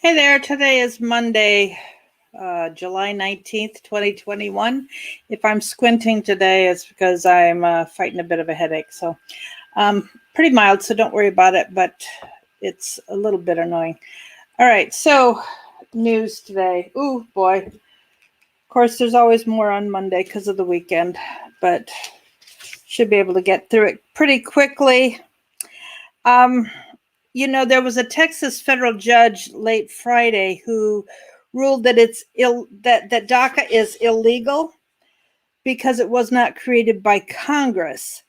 Hey there, today is Monday, July 19th, 2021. If I'm squinting today, it's because I'm fighting a bit of a headache. So pretty mild, so don't worry about it, but it's a little bit annoying. All right, so news today. Ooh, boy. Of course, there's always more on Monday because of the weekend, but should be able to get through it pretty quickly. There was a Texas federal judge late Friday who ruled that that DACA is illegal because it was not created by Congress.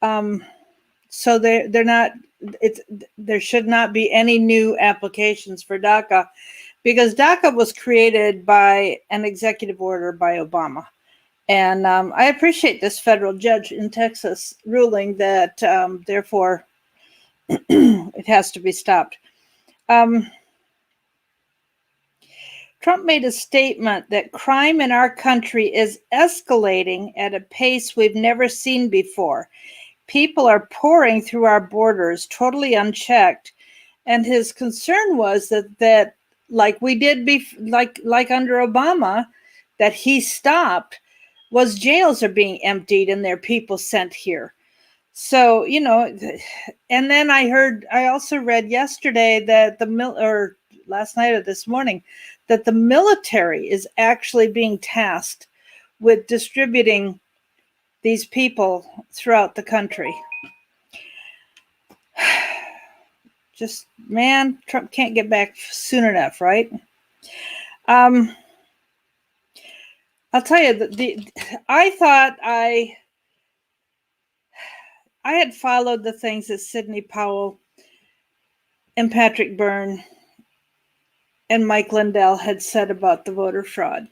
So they're not. There should not be any new applications for DACA because DACA was created by an executive order by Obama. And I appreciate this federal judge in Texas ruling that, therefore, it has to be stopped. Trump made a statement that crime in our country is escalating at a pace we've never seen before. People are pouring through our borders totally unchecked. And his concern was that like we did like under Obama, that he stopped, was jails are being emptied and there are people sent here. So, and then I also read yesterday that last night or this morning, that the military is actually being tasked with distributing these people throughout the country. Just, man, Trump can't get back soon enough, right? I'll tell you, I thought I had followed the things that Sidney Powell and Patrick Byrne and Mike Lindell had said about the voter fraud.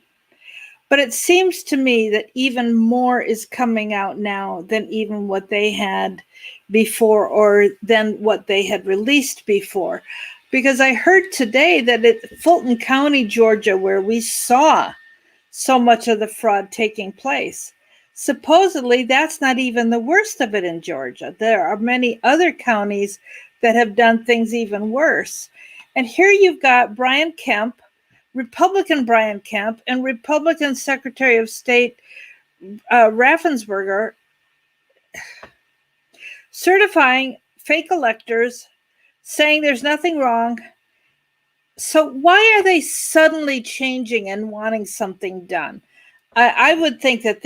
But it seems to me that even more is coming out now than even what they had before or than what they had released before. Because I heard today that at Fulton County, Georgia, where we saw so much of the fraud taking place, supposedly that's not even the worst of it in Georgia. There are many other counties that have done things even worse. And here you've got Brian Kemp, Republican Brian Kemp, and Republican Secretary of State Raffensperger certifying fake electors, saying there's nothing wrong. So why are they suddenly changing and wanting something done? I would think that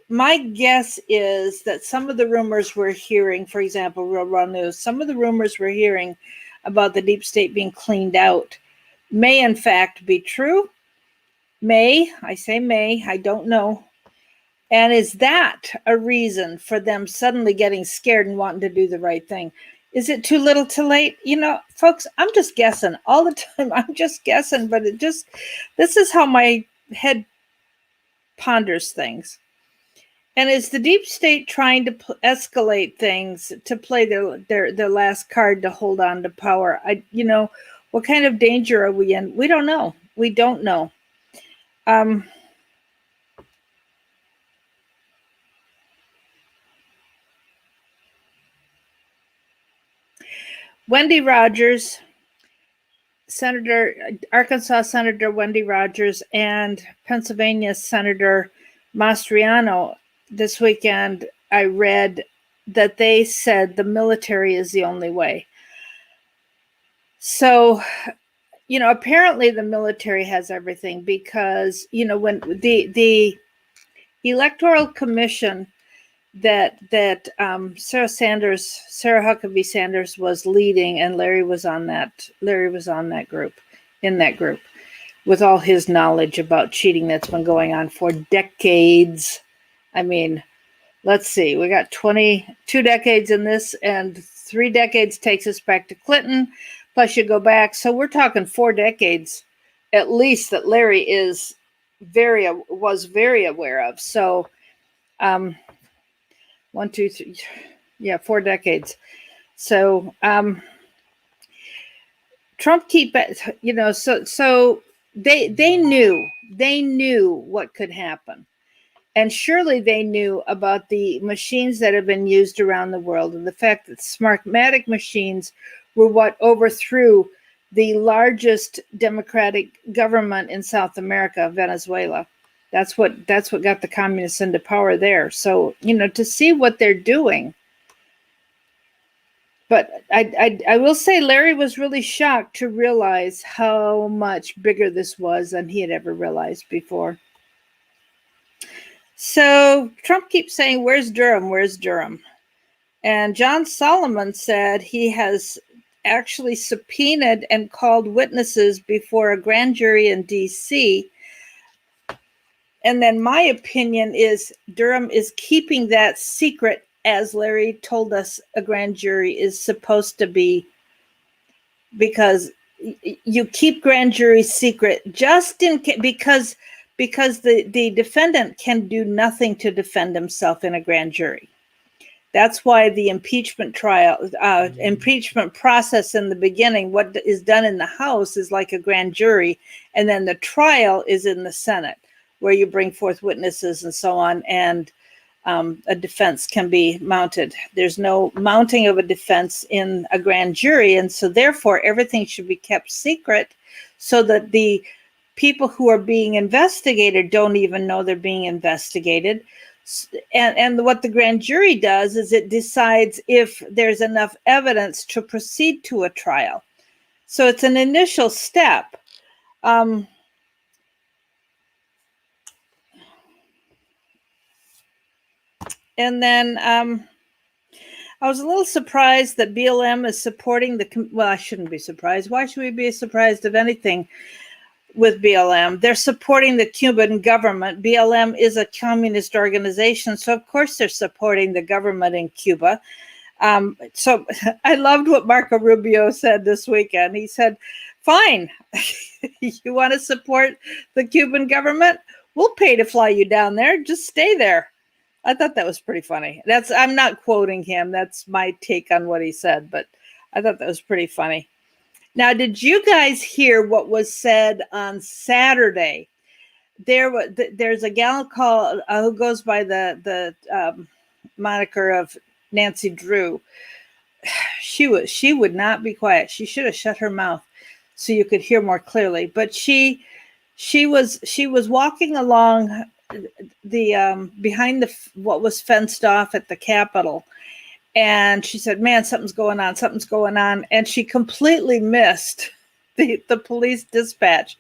my guess is that some of the rumors we're hearing, for example, Real Raw News, some of the rumors we're hearing about the deep state being cleaned out may in fact be true. I say may, I don't know. And is that a reason for them suddenly getting scared and wanting to do the right thing? Is it too little too late? Folks, I'm just guessing all the time. I'm just guessing, but this is how my head ponders things. And is the deep state trying to escalate things to play their last card to hold on to power? What kind of danger are we in? We don't know. We don't know. Wendy Rogers, Arkansas Senator Wendy Rogers, and Pennsylvania Senator Mastriano, this weekend I read that they said the military is the only way. So, apparently the military has everything because, when the Electoral Commission that Sarah Huckabee Sanders was leading, and Larry was on that group, with all his knowledge about cheating that's been going on for decades. I mean, let's see, we got 22 decades in this, and 3 decades takes us back to Clinton, plus you go back, so we're talking 4 decades at least that Larry was very aware of. So 1, 2, 3, 4 decades. So Trump so they knew what could happen. And surely they knew about the machines that have been used around the world and the fact that Smartmatic machines were what overthrew the largest democratic government in South America, Venezuela. That's what got the communists into power there. So, to see what they're doing. But I will say Larry was really shocked to realize how much bigger this was than he had ever realized before. So Trump keeps saying, "Where's Durham? Where's Durham?" And John Solomon said he has actually subpoenaed and called witnesses before a grand jury in D.C. And then my opinion is Durham is keeping that secret, as Larry told us a grand jury is supposed to be, because you keep grand jury secret just in case, because the defendant can do nothing to defend himself in a grand jury. That's why the impeachment impeachment process in the beginning, what is done in the House is like a grand jury, and then the trial is in the Senate, where you bring forth witnesses and so on, and a defense can be mounted. There's no mounting of a defense in a grand jury, and so therefore everything should be kept secret so that the people who are being investigated don't even know they're being investigated. And what the grand jury does is it decides if there's enough evidence to proceed to a trial. So it's an initial step. And then I was a little surprised that BLM is supporting well, I shouldn't be surprised. Why should we be surprised of anything with BLM? They're supporting the Cuban government. BLM is a communist organization, so of course they're supporting the government in Cuba. So I loved what Marco Rubio said this weekend. He said, "Fine, you want to support the Cuban government? We'll pay to fly you down there. Just stay there." I thought that was pretty funny. I'm not quoting him. That's my take on what he said, but I thought that was pretty funny. Now, did you guys hear what was said on Saturday? There's a gal called who goes by the moniker of Nancy Drew. She would not be quiet. She should have shut her mouth so you could hear more clearly. But she was walking along the behind what was fenced off at the Capitol. And she said, "Man, something's going on. And she completely missed the police dispatch.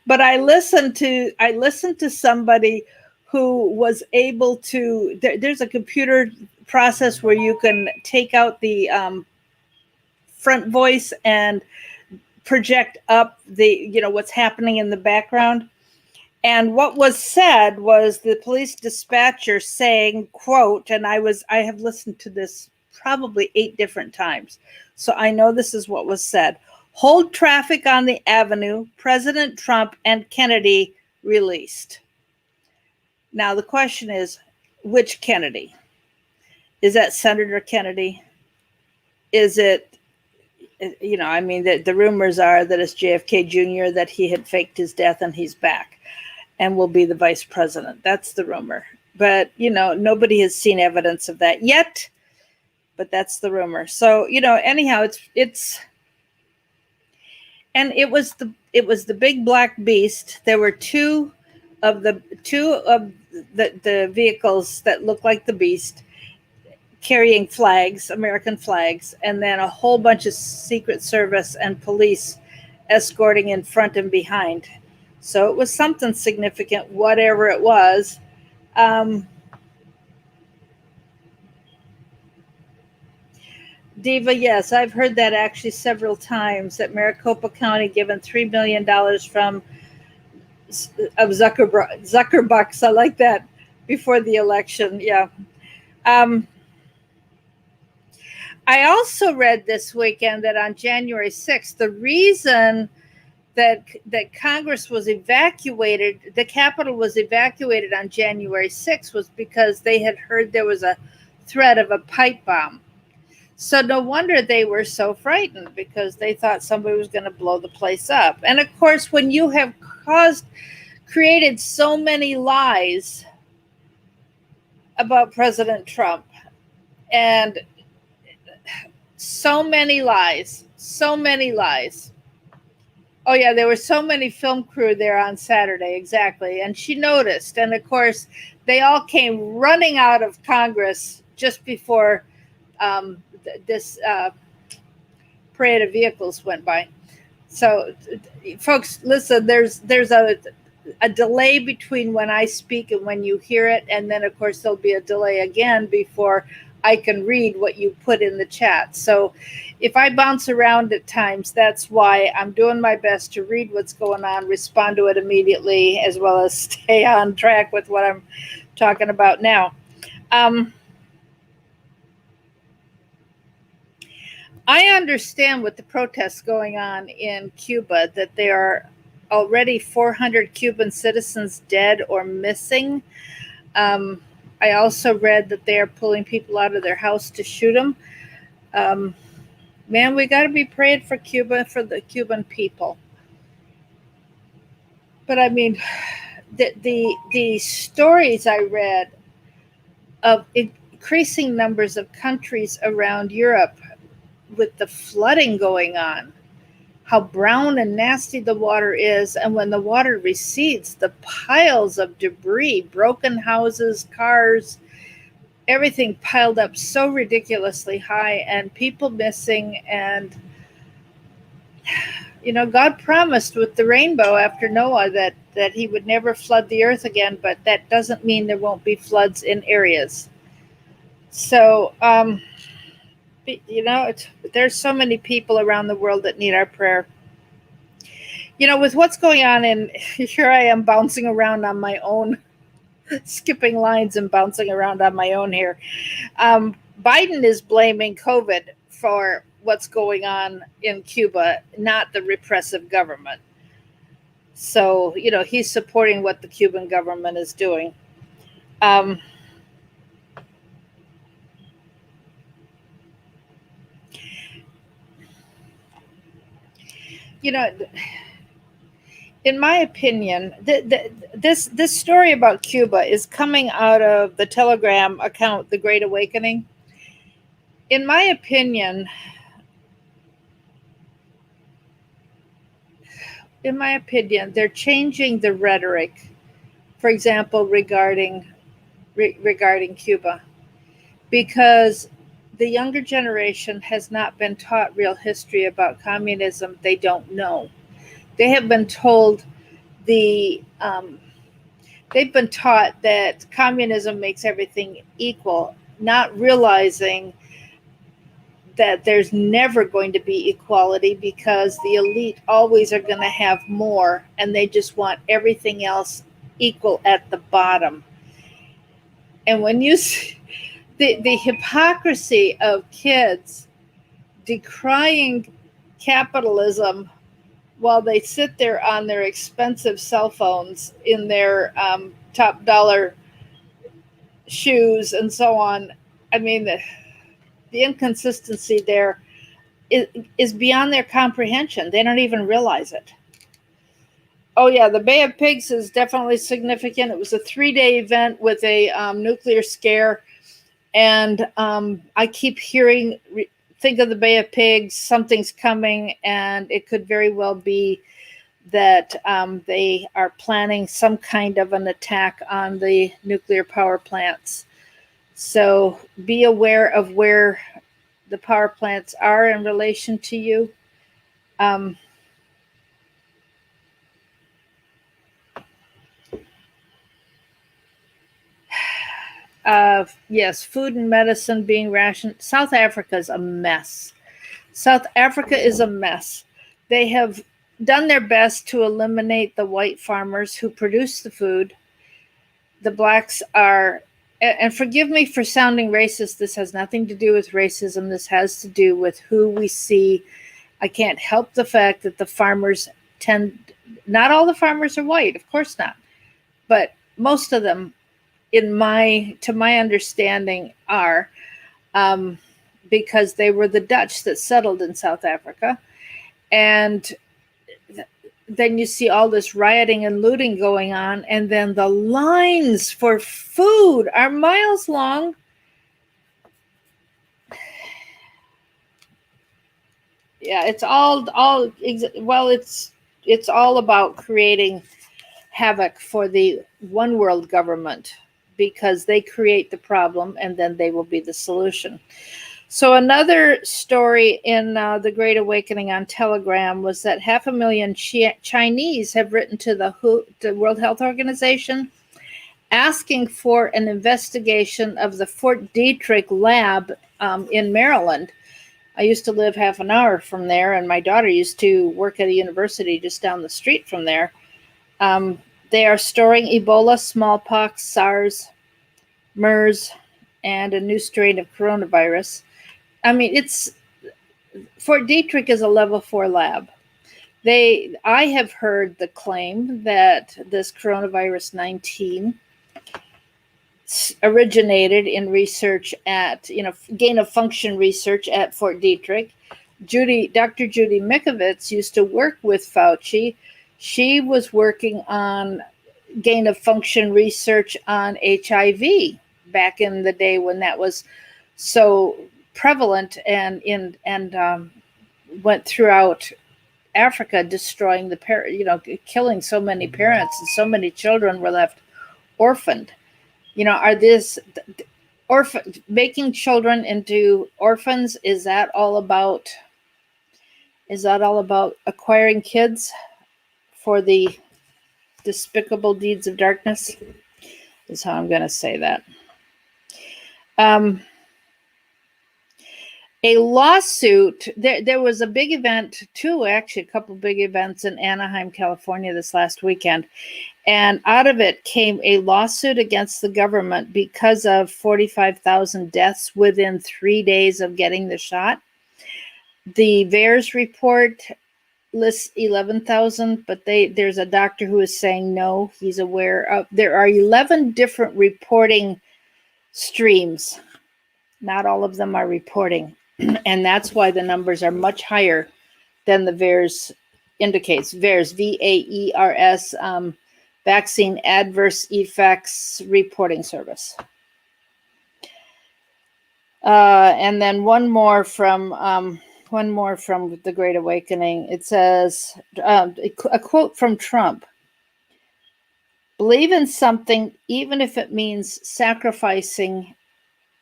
But I listened to somebody who was able to, there's a computer process where you can take out the front voice and project up what's happening in the background. And what was said was the police dispatcher saying, quote, and I have listened to this probably 8 different times, so I know this is what was said: "Hold traffic on the avenue. President Trump and Kennedy released." Now the question is, which Kennedy? Is that Senator Kennedy? Is it, the rumors are that it's JFK Jr., that he had faked his death and he's back and will be the vice president. That's the rumor. But, nobody has seen evidence of that yet, but that's the rumor. So, anyhow, and it was the big black beast. There were two of the vehicles that looked like the beast carrying flags, American flags, and then a whole bunch of Secret Service and police escorting in front and behind. So it was something significant, whatever it was. Diva, yes, I've heard that actually several times, that Maricopa County given $3 million from Zuckerbucks. I like that, before the election. Yeah. I also read this weekend that on January 6th, the reason that Congress was evacuated, the Capitol was evacuated on January 6th, was because they had heard there was a threat of a pipe bomb. So no wonder they were so frightened, because they thought somebody was going to blow the place up. And of course, when you have created so many lies about President Trump, and so many lies, Oh yeah, there were so many film crew there on Saturday, exactly. And she noticed, and of course, they all came running out of Congress just before this parade of vehicles went by. So, folks, listen. There's a delay between when I speak and when you hear it, and then of course there'll be a delay again before I can read what you put in the chat. So if I bounce around at times, that's why. I'm doing my best to read what's going on, respond to it immediately, as well as stay on track with what I'm talking about now. I understand with the protests going on in Cuba that there are already 400 Cuban citizens dead or missing. Um, I also read that they are pulling people out of their house to shoot them. Um, man, we got to be praying for Cuba, for the Cuban people. But I mean, the stories I read of increasing numbers of countries around Europe with the flooding going on, how brown and nasty the water is, and when the water recedes, the piles of debris, broken houses, cars, everything piled up so ridiculously high, and people missing. And God promised with the rainbow after Noah that he would never flood the earth again, but that doesn't mean there won't be floods in areas. So there's so many people around the world that need our prayer. With what's going on, and here I am bouncing around on my own, skipping lines and bouncing around on my own here. Biden is blaming COVID for what's going on in Cuba, not the repressive government. So, he's supporting what the Cuban government is doing. Um, in my opinion, this story about Cuba is coming out of the Telegram account, The Great Awakening. In my opinion, they're changing the rhetoric, for example, regarding Cuba, because the younger generation has not been taught real history about communism. They don't know. They have been told they've been taught that communism makes everything equal, not realizing that there's never going to be equality, because the elite always are going to have more, and they just want everything else equal at the bottom. And when you see the hypocrisy of kids decrying capitalism while they sit there on their expensive cell phones in their top dollar shoes and so on, I mean, the inconsistency there is beyond their comprehension. They don't even realize it. Oh yeah, the Bay of Pigs is definitely significant. It was a 3-day event with a nuclear scare, and I keep hearing, think of the Bay of Pigs, something's coming, and it could very well be that they are planning some kind of an attack on the nuclear power plants. So be aware of where the power plants are in relation to you. Yes, food and medicine being rationed. South Africa is a mess. South Africa is a mess. They have done their best to eliminate the white farmers who produce the food. The blacks are, and forgive me for sounding racist, this has nothing to do with racism. This has to do with who we see. I can't help the fact that the farmers not all the farmers are white, of course not, but most of them, to my understanding, are, because they were the Dutch that settled in South Africa. And then you see all this rioting and looting going on, and then the lines for food are miles long. Yeah, it's all well, it's it's all about creating havoc for the one world government, because they create the problem and then they will be the solution. So another story in the Great Awakening on Telegram was that 500,000 Chinese have written to the World Health Organization, asking for an investigation of the Fort Detrick lab in Maryland. I used to live half an hour from there, and my daughter used to work at a university just down the street from there. They are storing Ebola, smallpox, SARS, MERS, and a new strain of coronavirus. I mean, Fort Detrick is a level 4 lab. I have heard the claim that this coronavirus 19 originated in research at, gain of function research at Fort Detrick. Dr. Judy Mikovits used to work with Fauci. She was working on gain of function research on HIV back in the day when that was so prevalent and went throughout Africa, destroying killing so many parents, and so many children were left orphaned. Are this making children into orphans? Is that all about acquiring kids for the despicable deeds of darkness? Is how I'm going to say that. A lawsuit. There was a big event, a couple big events in Anaheim, California this last weekend. And out of it came a lawsuit against the government because of 45,000 deaths within 3 days of getting the shot. The VAERS report lists 11,000, but there's a doctor who is saying no, he's aware of. There are 11 different reporting streams. Not all of them are reporting. And that's why the numbers are much higher than the VAERS indicates. VAERS, VAERS, Vaccine Adverse Effects Reporting Service. And then one more from the Great Awakening. It says, a quote from Trump: "Believe in something, even if it means sacrificing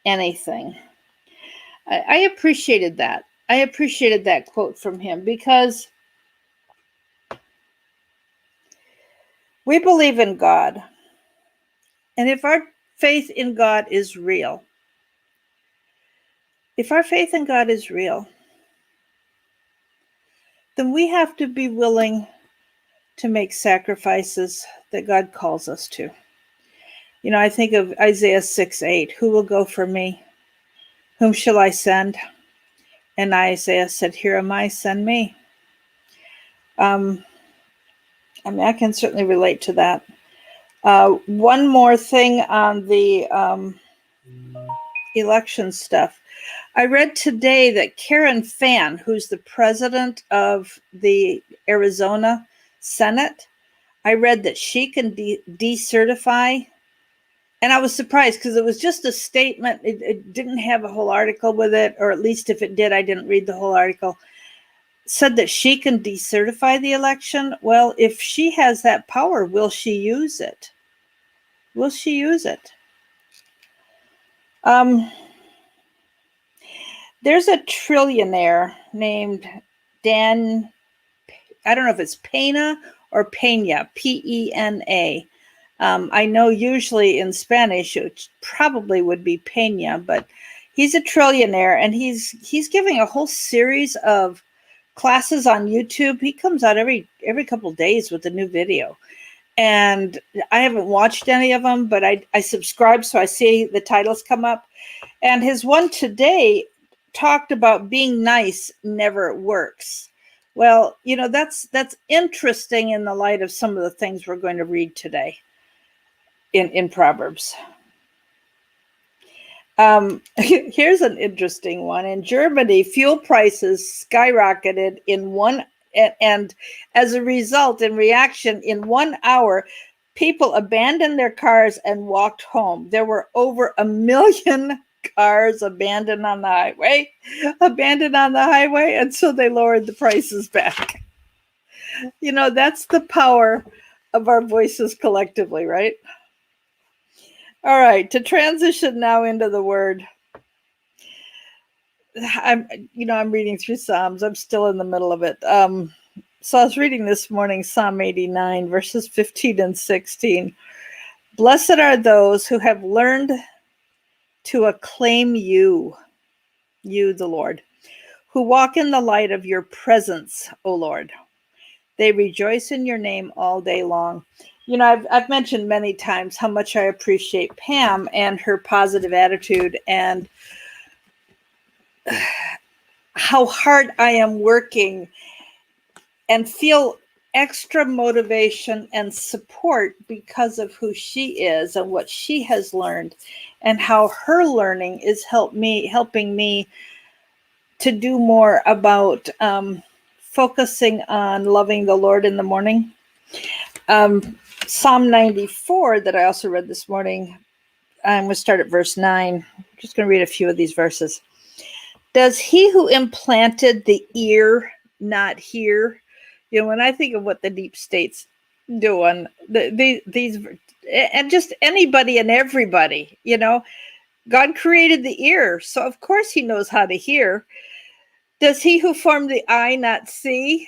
anything." I appreciated that. I appreciated that quote from him, because we believe in God. And if our faith in God is real, then we have to be willing to make sacrifices that God calls us to. I think of Isaiah 6:8, "Who will go for me? Whom shall I send?" And Isaiah said, "Here am I, send me." I can certainly relate to that. One more thing on the election stuff. I read today that Karen Fann, who's the president of the Arizona Senate, I read that she can decertify. And I was surprised, because it was just a statement. It didn't have a whole article with it, or at least if it did, I didn't read the whole article. Said that she can decertify the election. Well, if she has that power, will she use it? Will she use it? There's a trillionaire named Dan, I don't know if it's Pena or Pena, Pena. I know usually in Spanish it probably would be Pena, but he's a trillionaire, and he's giving a whole series of classes on YouTube. He comes out every couple of days with a new video. And I haven't watched any of them, but I subscribe, so I see the titles come up. And his one today talked about being nice never works. Well, that's interesting in the light of some of the things we're going to read today in Proverbs. Here's an interesting one. In Germany, fuel prices skyrocketed and as a result, in reaction, in 1 hour, people abandoned their cars and walked home. There were over 1 million cars abandoned on the highway, and so they lowered the prices back. That's the power of our voices collectively, right? All right, to transition now into the word. I'm reading through Psalms. I'm still in the middle of it. So I was reading this morning Psalm 89, verses 15 and 16. Blessed are those who have learned to acclaim you, the Lord, who walk in the light of your presence, O Lord. They rejoice in your name all day long. I've mentioned many times how much I appreciate Pam and her positive attitude, and how hard I am working and feel extra motivation and support because of who she is and what she has learned, and how her learning is helping me to do more about focusing on loving the Lord in the morning. Psalm 94 that I also read this morning, I'm going to start at verse 9. I'm just going to read a few of these verses. Does he who implanted the ear not hear? When I think of what the deep state's doing, these, and just anybody and everybody, God created the ear, so of course he knows how to hear. Does he who formed the eye not see?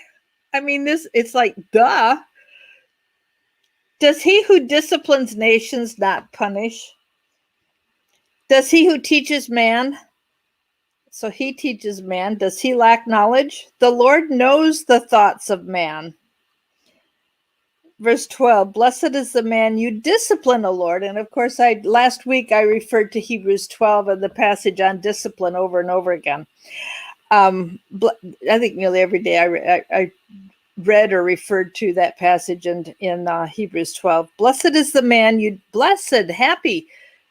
I mean, it's like, duh. Does he who disciplines nations not punish? Does he who teaches man? So he teaches man. Does he lack knowledge? The Lord knows the thoughts of man. Verse 12, blessed is the man you discipline, O Lord. And of course, last week I referred to Hebrews 12 and the passage on discipline over and over again. I think nearly every day I read or referred to that passage in Hebrews 12. Blessed is the man happy.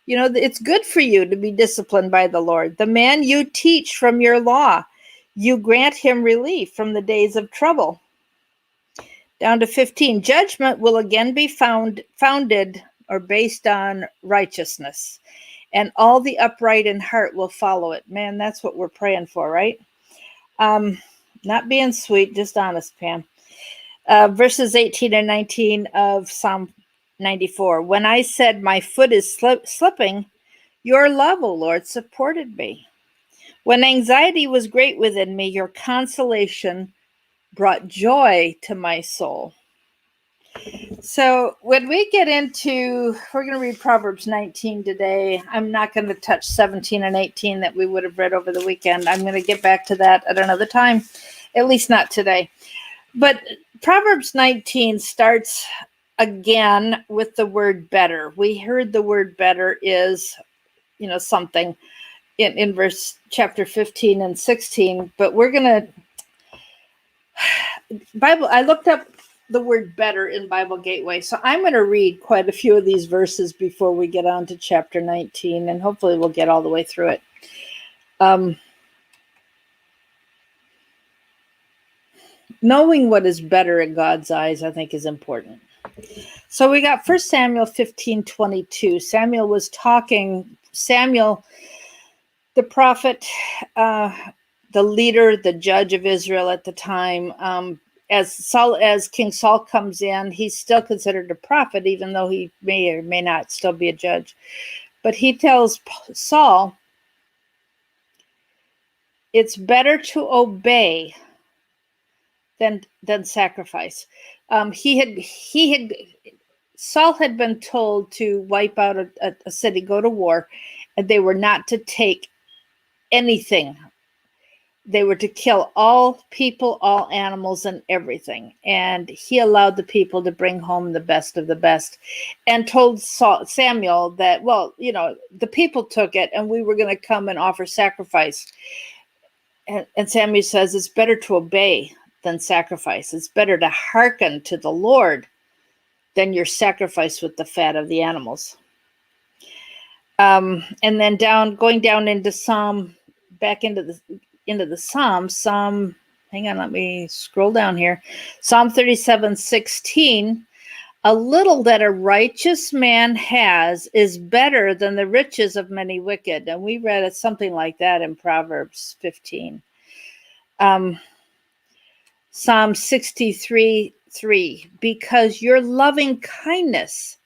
It's good for you to be disciplined by the Lord. The man you teach from your law, you grant him relief from the days of trouble. Down to 15, judgment will again be founded or based on righteousness, and all the upright in heart will follow it. Man, that's what we're praying for, right? Not being sweet, just honest, Pam. Verses 18 and 19 of Psalm 94. When I said my foot is slipping, your love, O Lord, supported me. When anxiety was great within me, your consolation brought joy to my soul. So when we get into, we're going to read Proverbs 19 today. I'm not going to touch 17 and 18 that we would have read over the weekend. I'm going to get back to that at another time, at least not today. But Proverbs 19 starts again with the word better. We heard the word better is, something in verse chapter 15 and 16, but we're going to, I looked up the word better in Bible Gateway. So I'm going to read quite a few of these verses before we get on to chapter 19, and hopefully we'll get all the way through it. Knowing what is better in God's eyes, I think, is important. So we got 1 Samuel 15:22. Samuel, the prophet, the leader, the judge of Israel at the time, as King Saul comes in, he's still considered a prophet, even though he may or may not still be a judge. But he tells Saul, it's better to obey than sacrifice. Saul had been told to wipe out a city, go to war, and they were not to take anything. They were to kill all people, all animals, and everything. And he allowed the people to bring home the best of the best, and told Samuel that, the people took it and we were going to come and offer sacrifice. And Samuel says, it's better to obey than sacrifice. It's better to hearken to the Lord than your sacrifice with the fat of the animals. And then going down into back into the Psalm, hang on, let me scroll down here. Psalm 37:16, a little that a righteous man has is better than the riches of many wicked. And we read something like that in Proverbs 15. Psalm 63:3, because your loving kindness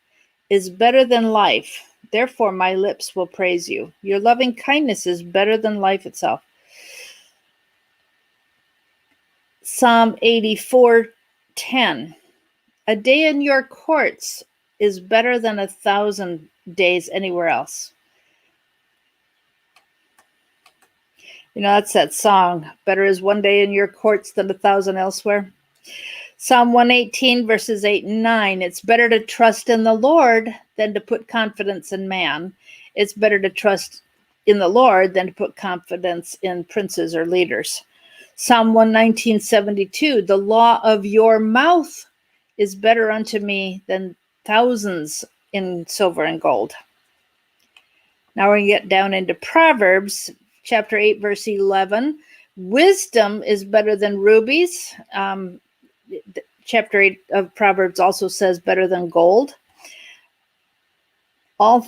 is better than life. Therefore, my lips will praise you. Your loving kindness is better than life itself. Psalm 84:10. A day in your courts is better than 1,000 days anywhere else. You know, that's that song, better is one day in your courts than 1,000 elsewhere. Psalm 118, verses 8 and 9. It's better to trust in the Lord than to put confidence in man. It's better to trust in the Lord than to put confidence in princes or leaders. Psalm 119:72. The law of your mouth is better unto me than thousands in silver and gold. Now we're going to get down into Proverbs, chapter 8, verse 11. Wisdom is better than rubies. Chapter 8 of Proverbs also says better than gold. All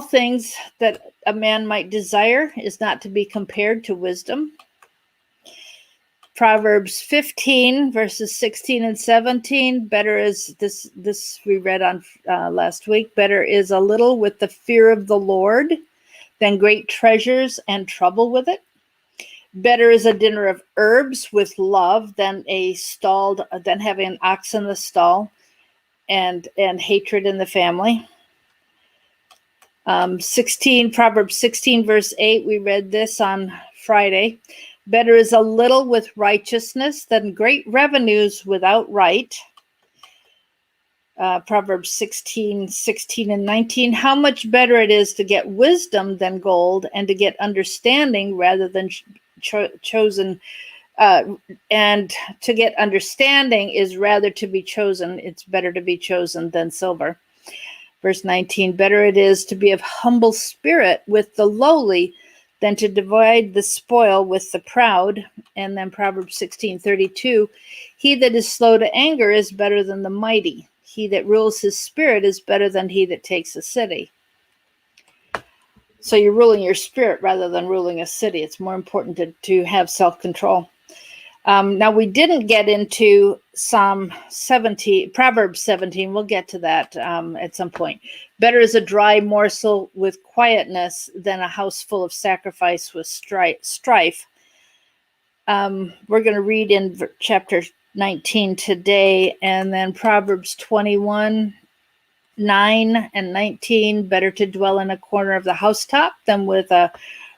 things that a man might desire is not to be compared to wisdom. Proverbs 15, verses 16 and 17. Better is this we read on last week. Better is a little with the fear of the Lord than great treasures and trouble with it. Better is a dinner of herbs with love than having an ox in the stall and hatred in the family. Proverbs 16, verse 8. We read this on Friday. Better is a little with righteousness than great revenues without right. Proverbs 16 and 19. How much better it is to get wisdom than gold, and to get understanding rather than chosen. And to get understanding is rather to be chosen. It's better to be chosen than silver. Verse 19. Better it is to be of humble spirit with the lowly than to divide the spoil with the proud. And then Proverbs 16:32. He that is slow to anger is better than the mighty. He that rules his spirit is better than he that takes a city. So you're ruling your spirit rather than ruling a city. It's more important to have self-control. Now, we didn't get into Proverbs 17. We'll get to that at some point. Better is a dry morsel with quietness than a house full of sacrifice with strife. We're going to read in chapter 19 today, and then Proverbs 21, 9 and 19. Better to dwell in a corner of the housetop than with a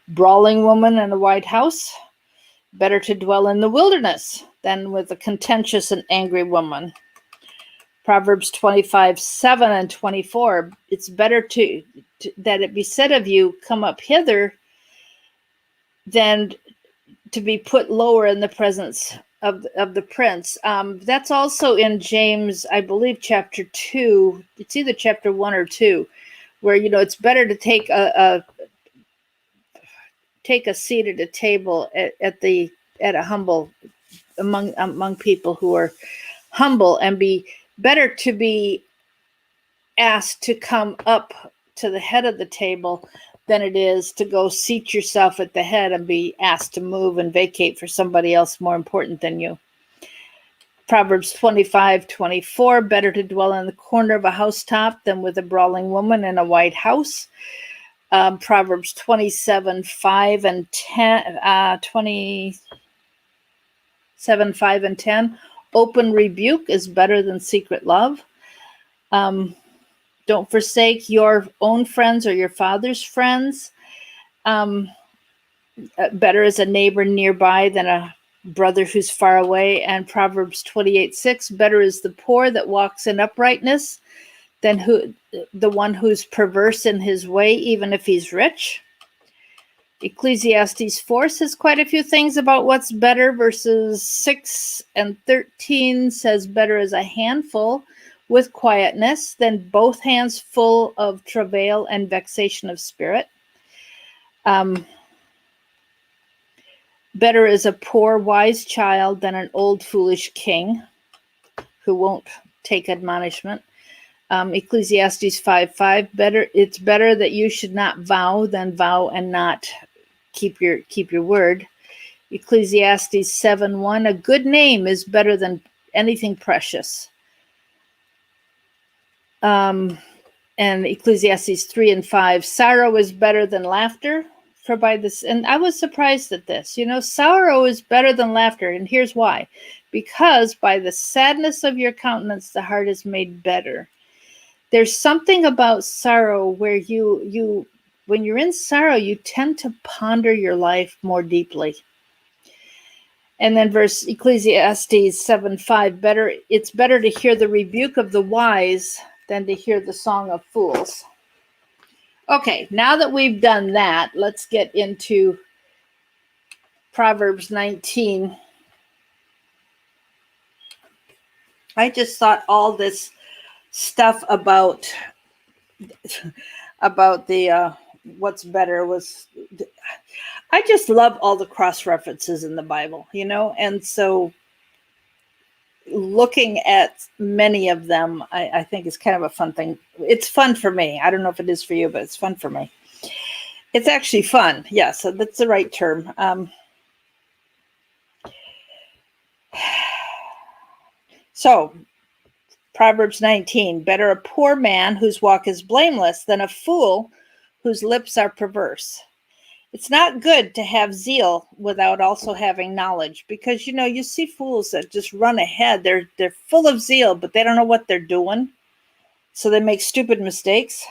brawling woman in a wide house. Better to dwell in the wilderness than with a contentious and angry woman. Proverbs 25:7 and 24. It's better that it be said of you, come up hither, than to be put lower in the presence of the prince. That's also in James, I believe, chapter 2. It's either chapter 1 or 2, where it's better to take a seat at a table at a humble among people who are humble, and be better to be asked to come up to the head of the table than it is to go seat yourself at the head and be asked to move and vacate for somebody else more important than you. Proverbs 25:24. Better to dwell in the corner of a housetop than with a brawling woman in a wide house. Proverbs 27:5 and 10. 27:5 and 10. Open rebuke is better than secret love. Don't forsake your own friends or your father's friends. Better is a neighbor nearby than a brother who's far away. And Proverbs 28:6. Better is the poor that walks in uprightness than the one who's perverse in his way, even if he's rich. Ecclesiastes 4 says quite a few things about what's better. Verses 6 and 13 says better is a handful with quietness than both hands full of travail and vexation of spirit. Better is a poor wise child than an old foolish king who won't take admonishment. Ecclesiastes 5:5. It's better that you should not vow than vow and not keep your word. Ecclesiastes 7:1, a good name is better than anything precious. And Ecclesiastes 3:5, sorrow is better than laughter. For by this, and I was surprised at this, sorrow is better than laughter. And here's why. Because by the sadness of your countenance, the heart is made better. There's something about sorrow where you when you're in sorrow, you tend to ponder your life more deeply. And then verse Ecclesiastes 7:5, it's better to hear the rebuke of the wise than to hear the song of fools. Okay, now that we've done that, let's get into Proverbs 19. I just thought all this stuff about the what's better was, I just love all the cross references in the Bible, and so looking at many of them, I think is kind of a fun thing. It's fun for me. I don't know if it is for you, but it's fun for me. It's actually fun. Yeah, so that's the right term. So Proverbs 19, better a poor man whose walk is blameless than a fool whose lips are perverse. It's not good to have zeal without also having knowledge, because you see fools that just run ahead. They're full of zeal, but they don't know what they're doing, so they make stupid mistakes.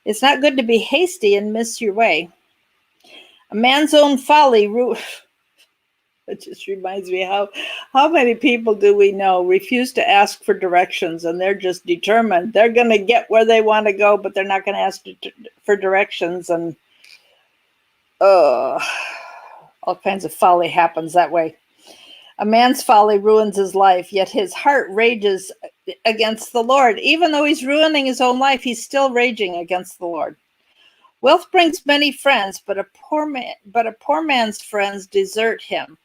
It's not good to be hasty and miss your way. A man's own folly. It just reminds me how many people do we know refuse to ask for directions, and they're just determined they're going to get where they want to go, but they're not going to ask for directions, and all kinds of folly happens that way. A man's folly ruins his life, yet his heart rages against the Lord. Even though he's ruining his own life, he's still raging against the Lord. Wealth brings many friends, but a poor man's friends desert him.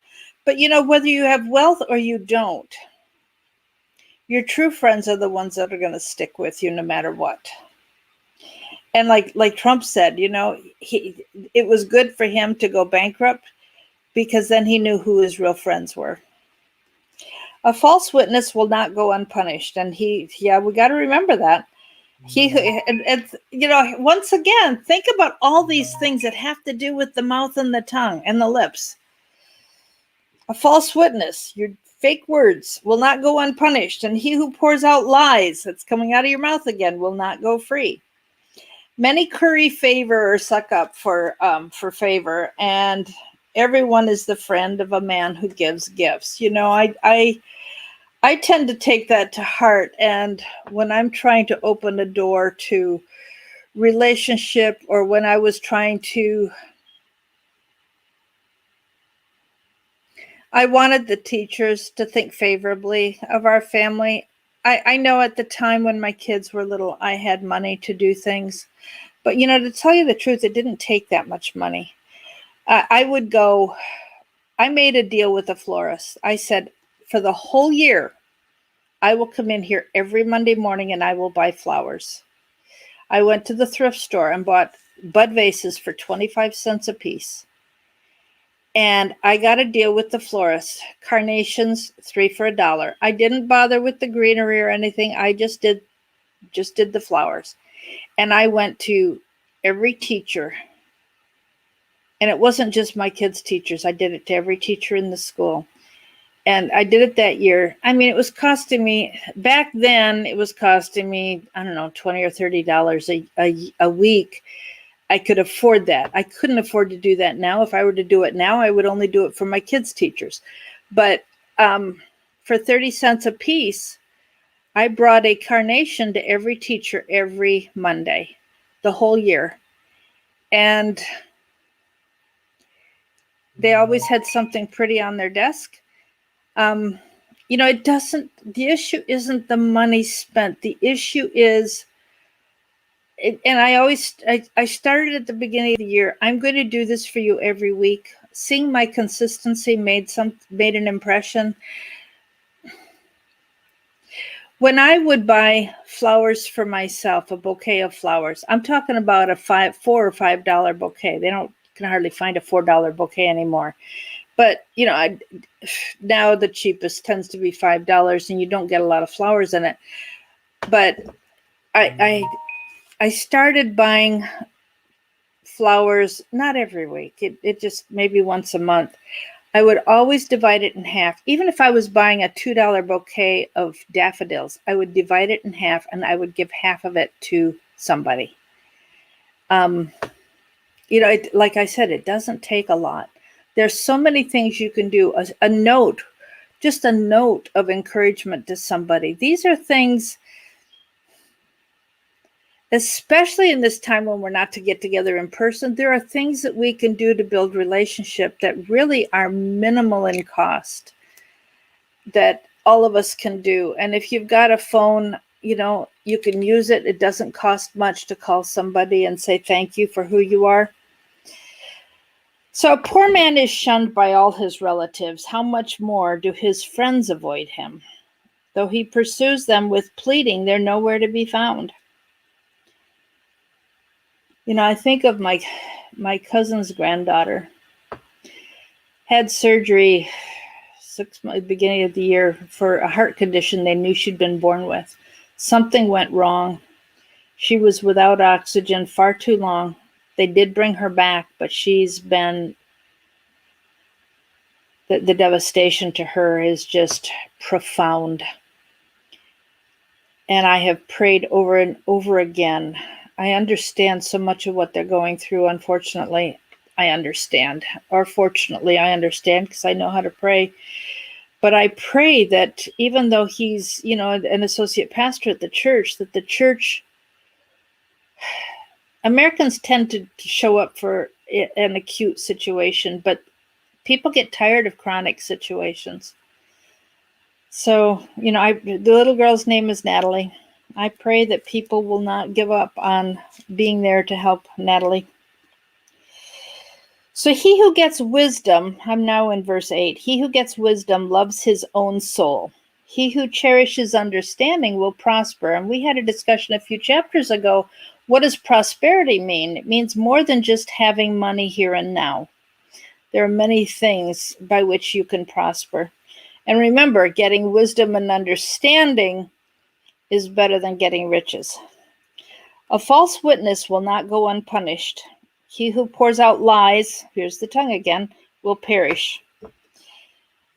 But whether you have wealth or you don't, your true friends are the ones that are going to stick with you no matter what. And like Trump said, it was good for him to go bankrupt, because then he knew who his real friends were. A false witness will not go unpunished. And we got to remember that. Once again, think about all these things that have to do with the mouth and the tongue and the lips. A false witness, your fake words, will not go unpunished. And he who pours out lies, that's coming out of your mouth again, will not go free. Many curry favor or suck up for favor, and everyone is the friend of a man who gives gifts. I tend to take that to heart, and when I'm trying to open a door to relationship, or when I was I wanted the teachers to think favorably of our family. I know at the time when my kids were little, I had money to do things. But, to tell you the truth, it didn't take that much money. I made a deal with a florist. I said, for the whole year, I will come in here every Monday morning and I will buy flowers. I went to the thrift store and bought bud vases for 25 cents a piece. And I got a deal with the florist. Carnations, 3 for $1. I didn't bother with the greenery or anything. I just did the flowers. And I went to every teacher. And it wasn't just my kids' teachers. I did it to every teacher in the school. And I did it that year. I mean, it was costing me, back then, I don't know, $20 or $30 a week. I could afford that. I couldn't afford to do that now. If I were to do it now, I would only do it for my kids' teachers. But for 30 cents a piece, I brought a carnation to every teacher every Monday, the whole year. And they always had something pretty on their desk. The issue isn't the money spent. The issue is, and I started at the beginning of the year, I'm going to do this for you every week. Seeing my consistency made an impression. When I would buy flowers for myself, a bouquet of flowers, I'm talking about a $4 or $5 bouquet. They can hardly find a $4 bouquet anymore. But now the cheapest tends to be $5, and you don't get a lot of flowers in it. But I started buying flowers not every week. It just maybe once a month. I would always divide it in half. Even if I was buying a $2 bouquet of daffodils, I would divide it in half, and I would give half of it to somebody. Like I said, it doesn't take a lot. There's so many things you can do. A note, just a note of encouragement to somebody. These are things, especially in this time when we're not to get together in person, there are things that we can do to build relationship that really are minimal in cost, that all of us can do. And if you've got a phone, you can use it. It doesn't cost much to call somebody and say thank you for who you are. So a poor man is shunned by all his relatives. How much more do his friends avoid him? Though he pursues them with pleading, they're nowhere to be found. I think of my cousin's granddaughter. Had surgery beginning of the year for a heart condition they knew she'd been born with. Something went wrong. She was without oxygen far too long. They did bring her back, but she's been, the devastation to her is just profound. And I have prayed over and over again. I understand so much of what they're going through. Unfortunately, I understand. Or fortunately, I understand because I know how to pray. But I pray that even though he's, an associate pastor at the church, that the church, Americans tend to show up for an acute situation, but people get tired of chronic situations. So, the little girl's name is Natalie. I pray that people will not give up on being there to help Natalie. So he who gets wisdom, I'm now in verse 8, he who gets wisdom loves his own soul. He who cherishes understanding will prosper. And we had a discussion a few chapters ago. What does prosperity mean? It means more than just having money here and now. There are many things by which you can prosper. And remember, getting wisdom and understanding is better than getting riches. A false witness will not go unpunished. He who pours out lies, here's the tongue again, will perish.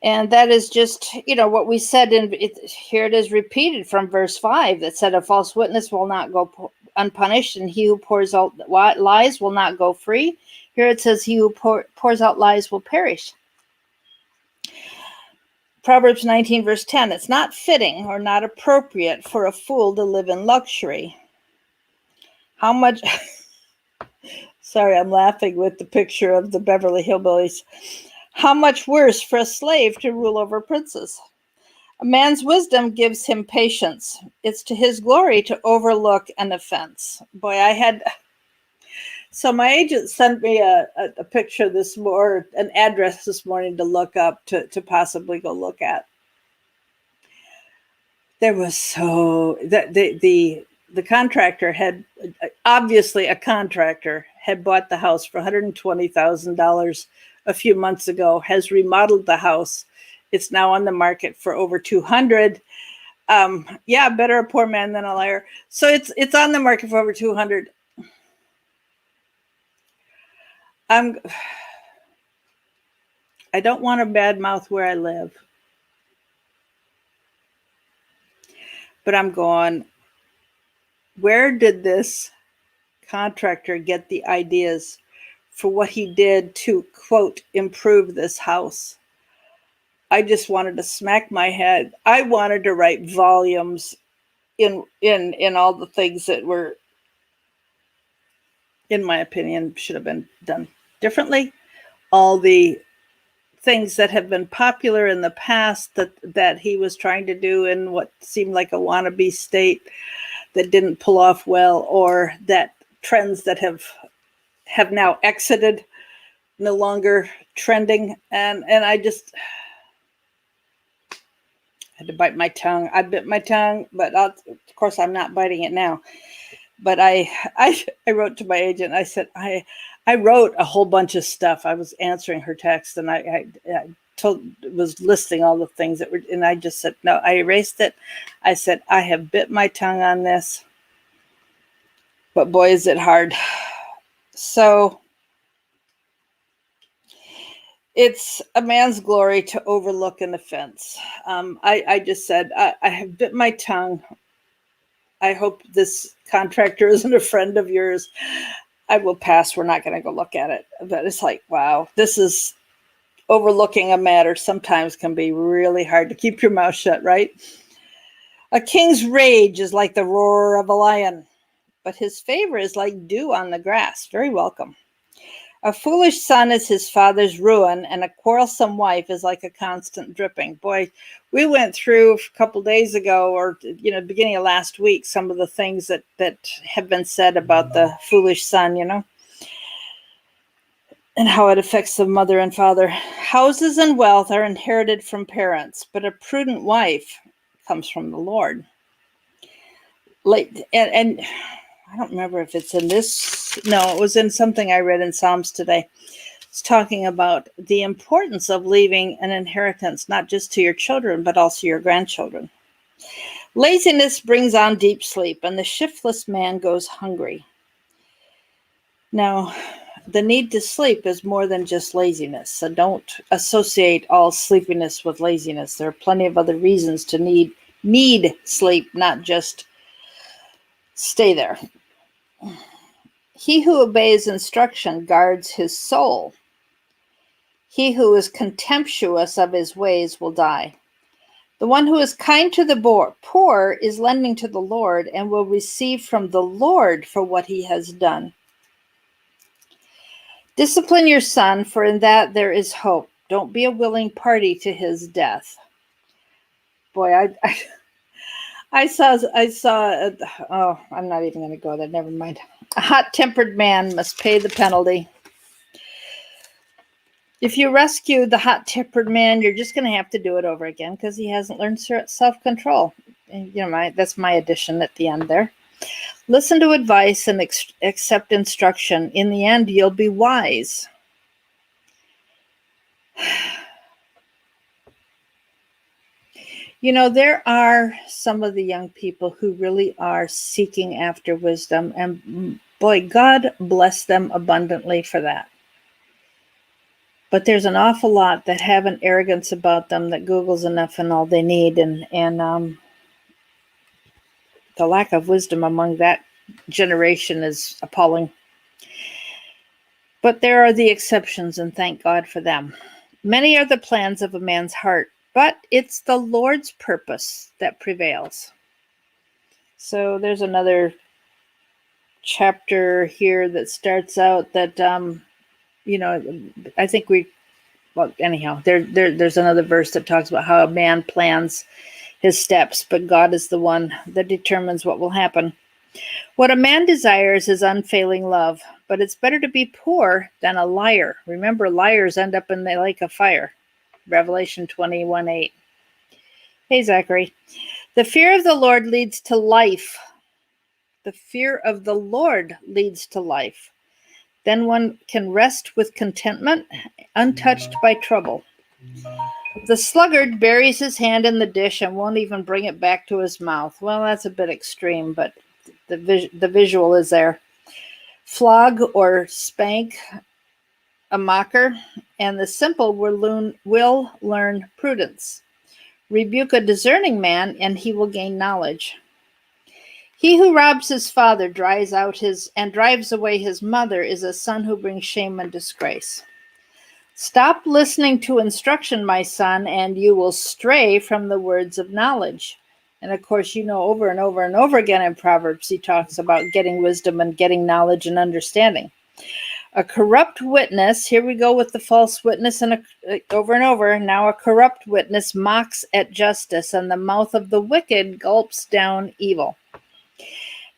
And that is just, what we said here it is repeated from verse 5 that said a false witness will not go unpunished, and he who pours out lies will not go free. Here it says he who pours out lies will perish. Proverbs 19 verse 10, it's not fitting or not appropriate for a fool to live in luxury. How much... Sorry, I'm laughing with the picture of the Beverly Hillbillies. How much worse for a slave to rule over princes? A man's wisdom gives him patience. It's to his glory to overlook an offense. Boy, so my agent sent me a picture or an address this morning to look up, to possibly go look at. There was the contractor had, obviously a contractor had bought the house for $120,000 a few months ago, has remodeled the house. It's now on the market for over $200,000. Better a poor man than a liar. So it's on the market for over $200,000. I don't want to badmouth where I live, but I'm going, where did this contractor get the ideas for what he did to, quote, improve this house? I just wanted to smack my head. I wanted to write volumes in all the things that were, in my opinion, should have been done differently. All the things that have been popular in the past that he was trying to do in what seemed like a wannabe state that didn't pull off well, or that trends that have now exited, no longer trending. And I just had to bite my tongue. I bit my tongue, but of course I'm not biting it now. But I wrote to my agent. I said, I wrote a whole bunch of stuff. I was answering her text, and I was listing all the things that were, and I just said, no, I erased it. I said, I have bit my tongue on this, but boy, is it hard. So it's a man's glory to overlook an offense. I just said, I have bit my tongue. I hope this contractor isn't a friend of yours. I will pass. We're not going to go look at it. But it's like, wow, this is overlooking a matter sometimes can be really hard to keep your mouth shut, right? A king's rage is like the roar of a lion, but his favor is like dew on the grass, very welcome. A foolish son is his father's ruin, and a quarrelsome wife is like a constant dripping. Boy, we went through a couple days ago, or beginning of last week, some of the things that have been said about the foolish son, and how it affects the mother and father. Houses and wealth are inherited from parents, but a prudent wife comes from the Lord. And I don't remember if it's in this. No, it was in something I read in Psalms today. It's talking about the importance of leaving an inheritance, not just to your children, but also your grandchildren. Laziness brings on deep sleep, and the shiftless man goes hungry. Now, the need to sleep is more than just laziness. So don't associate all sleepiness with laziness. There are plenty of other reasons to need sleep, not just stay there. He who obeys instruction guards his soul. He who is contemptuous of his ways will die. The one who is kind to the poor is lending to the Lord and will receive from the Lord for what he has done. Discipline your son, for in that there is hope. Don't be a willing party to his death. Boy, I saw. Oh, I'm not even going to go there. Never mind. A hot-tempered man must pay the penalty. If you rescue the hot-tempered man, you're just going to have to do it over again because he hasn't learned self-control. That's my addition at the end there. Listen to advice and accept instruction. In the end, you'll be wise. There are some of the young people who really are seeking after wisdom, and boy, God bless them abundantly for that. But there's an awful lot that have an arrogance about them that Google's enough and all they need, and the lack of wisdom among that generation is appalling. But there are the exceptions, and thank God for them. Many are the plans of a man's heart, but it's the Lord's purpose that prevails. So there's another chapter here that starts out that, I think there's another verse that talks about how a man plans his steps, but God is the one that determines what will happen. What a man desires is unfailing love, but it's better to be poor than a liar. Remember, liars end up in the lake of fire. Revelation 21:8. Hey, Zachary. The fear of the Lord leads to life. The fear of the Lord leads to life. Then one can rest with contentment, untouched by trouble. The sluggard buries his hand in the dish and won't even bring it back to his mouth. Well, that's a bit extreme, but the visual is there. Flog or spank a mocker, and the simple will learn prudence. Rebuke a discerning man, and he will gain knowledge. He who robs his father drives away his mother is a son who brings shame and disgrace. Stop listening to instruction, my son, and you will stray from the words of knowledge. And of course, over and over and over again in Proverbs, he talks about getting wisdom and getting knowledge and understanding. A corrupt witness, here we go with the false witness and over and over. Now a corrupt witness mocks at justice, and the mouth of the wicked gulps down evil.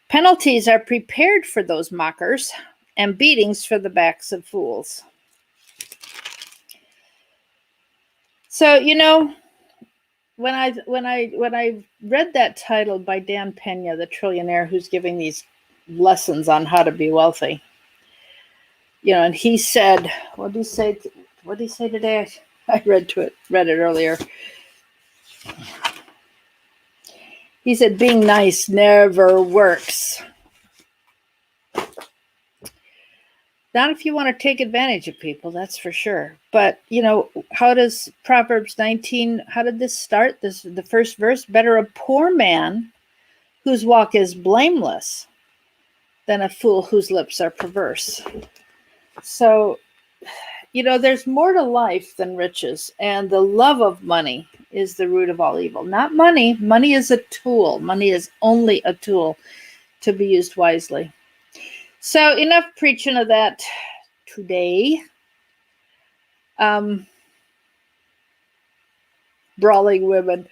Penalties are prepared for those mockers, and beatings for the backs of fools. So, when I read that title by Dan Pena, the trillionaire who's giving these lessons on how to be wealthy, And he said, what did he say? What did he say today? I read it earlier. He said, being nice never works. Not if you want to take advantage of people, that's for sure. But, how does Proverbs 19, how did this start? The first verse, better a poor man whose walk is blameless than a fool whose lips are perverse. So, there's more to life than riches, and the love of money is the root of all evil. Not money. Money is a tool. Money is only a tool to be used wisely. So enough preaching of that today. Brawling women.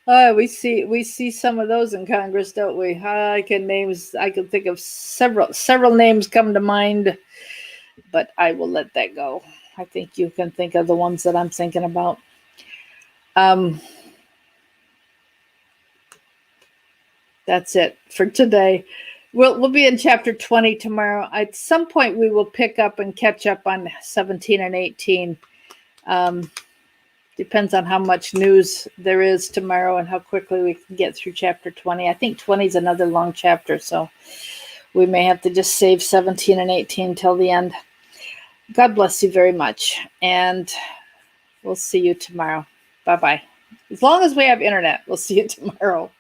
We see some of those in Congress, don't we? I can think of several names come to mind, but I will let that go. I think you can think of the ones that I'm thinking about. That's it for today. We'll be in chapter 20 tomorrow. At some point, we will pick up and catch up on 17 and 18. Depends on how much news there is tomorrow and how quickly we can get through chapter 20. I think 20 is another long chapter, so we may have to just save 17 and 18 till the end. God bless you very much, and we'll see you tomorrow. Bye-bye. As long as we have internet, we'll see you tomorrow.